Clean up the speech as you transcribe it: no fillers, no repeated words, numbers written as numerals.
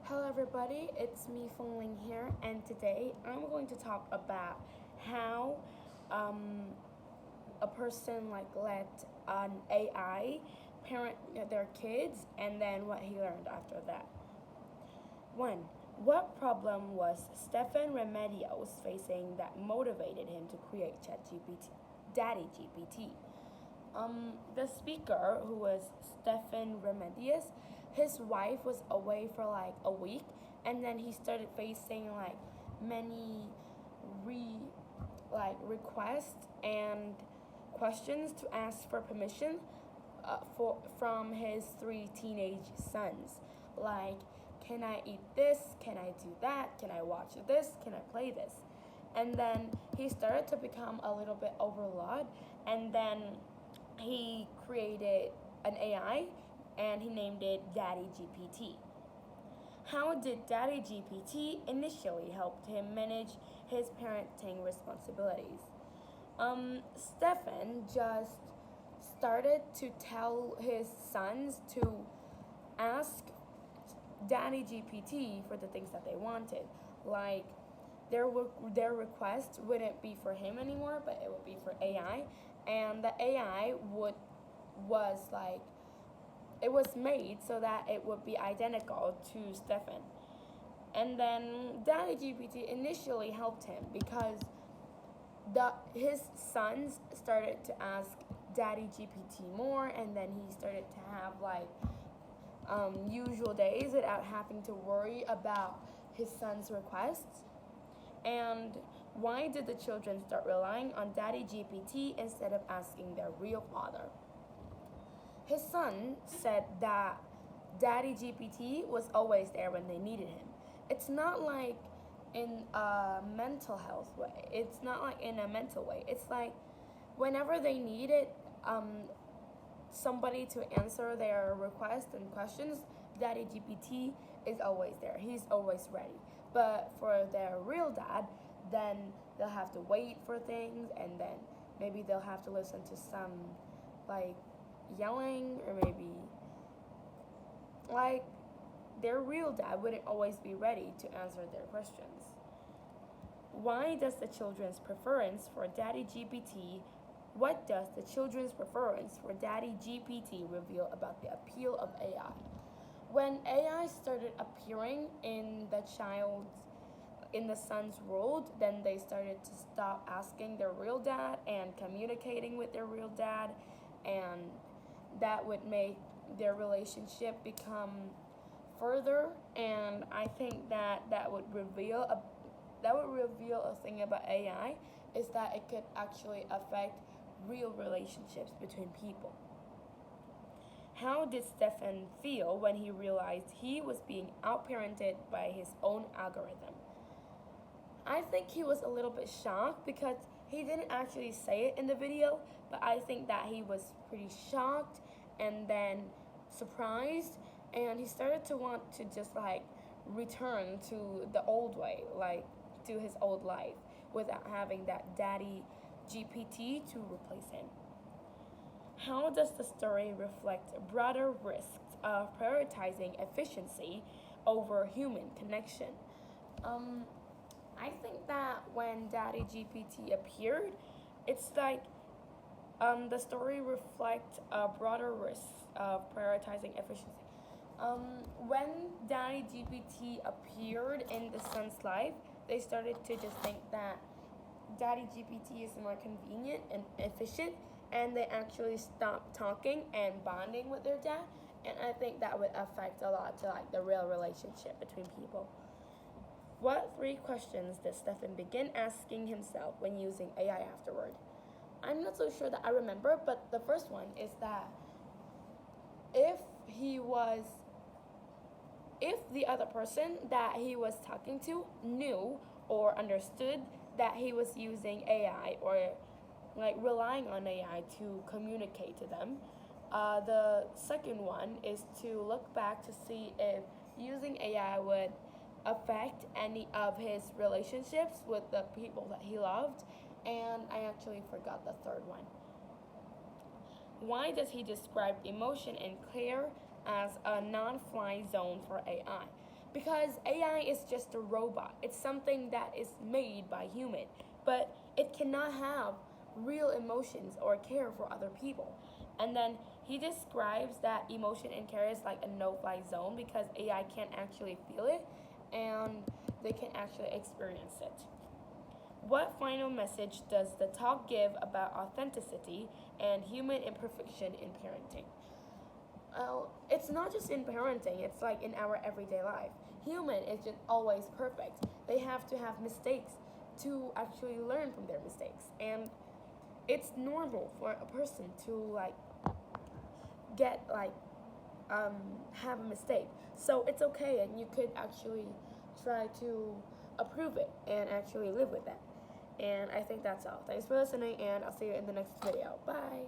Hello everybody, it's me Phuong Linh here, and today I'm going to talk about how a person let an AI parent their kids and then what he learned after that. 1. What problem was Stefan Remedios facing that motivated him to create ChatGPT, Daddy GPT? The speaker, who was Stefan Remedios, his wife was away for a week, and then he started facing many requests and questions to ask for permission from his 3 teenage sons. Like, can I eat this? Can I do that? Can I watch this? Can I play this? And then he started to become a little bit overloaded, and then he created an AI and he named it Daddy GPT. How did Daddy GPT initially help him manage his parenting responsibilities? Stefan just started to tell his sons to ask Daddy GPT for the things that they wanted. Like, their request wouldn't be for him anymore, but it would be for AI, and the AI was made so that it would be identical to Stefan. And then Daddy GPT initially helped him because his sons started to ask Daddy GPT more, and then he started to have usual days without having to worry about his son's requests. And why did the children start relying on Daddy GPT instead of asking their real father? His son said that Daddy GPT was always there when they needed him. It's not like in a mental health way. It's not like in a mental way. It's like whenever they needed somebody to answer their requests and questions, Daddy GPT is always there. He's always ready. But for their real dad, then they'll have to wait for things, and then maybe they'll have to listen to some yelling, or maybe their real dad wouldn't always be ready to answer their questions. Why does the children's preference for Daddy GPT What does the children's preference for Daddy GPT reveal about the appeal of AI? When AI started appearing in the son's world, then they started to stop asking their real dad and communicating with their real dad, and that would make their relationship become further. And I think that would reveal a thing about AI, is that it could actually affect real relationships between people. How did Stefan feel when he realized he was being outparented by his own algorithm? I think he was a little bit shocked because he didn't actually say it in the video, but I think that he was pretty shocked and then surprised, and he started to want to just return to the old way, to his old life, without having that Daddy GPT to replace him. How does the story reflect broader risks of prioritizing efficiency over human connection? I think that when Daddy GPT appeared, it's the story reflects a broader risk of prioritizing efficiency. When Daddy GPT appeared in the son's life, they started to just think that Daddy GPT is more convenient and efficient, and they actually stopped talking and bonding with their dad, and I think that would affect a lot to the real relationship between people. What 3 questions did Stefan begin asking himself when using AI afterward? I'm not so sure that I remember, but the first one is that if the other person that he was talking to knew or understood that he was using AI, or relying on AI to communicate to them. The second one is to look back to see if using AI would affect any of his relationships with the people that he loved. And I actually forgot the third one. Why does he describe emotion and care as a non-fly zone for AI? because AI is just a robot. It's something that is made by human, but it cannot have real emotions or care for other people. And then he describes that emotion and care is like a no-fly zone because AI can't actually feel it and they can actually experience it. What final message does the talk give about authenticity and human imperfection in parenting? Well, it's not just in parenting, it's like in our everyday life. Human is just always perfect. They have to have mistakes to actually learn from their mistakes. And it's normal for a person to get have a mistake. So it's okay, and you could actually try to approve it and actually live with that. And I think that's all. Thanks for listening, and I'll see you in the next video. Bye.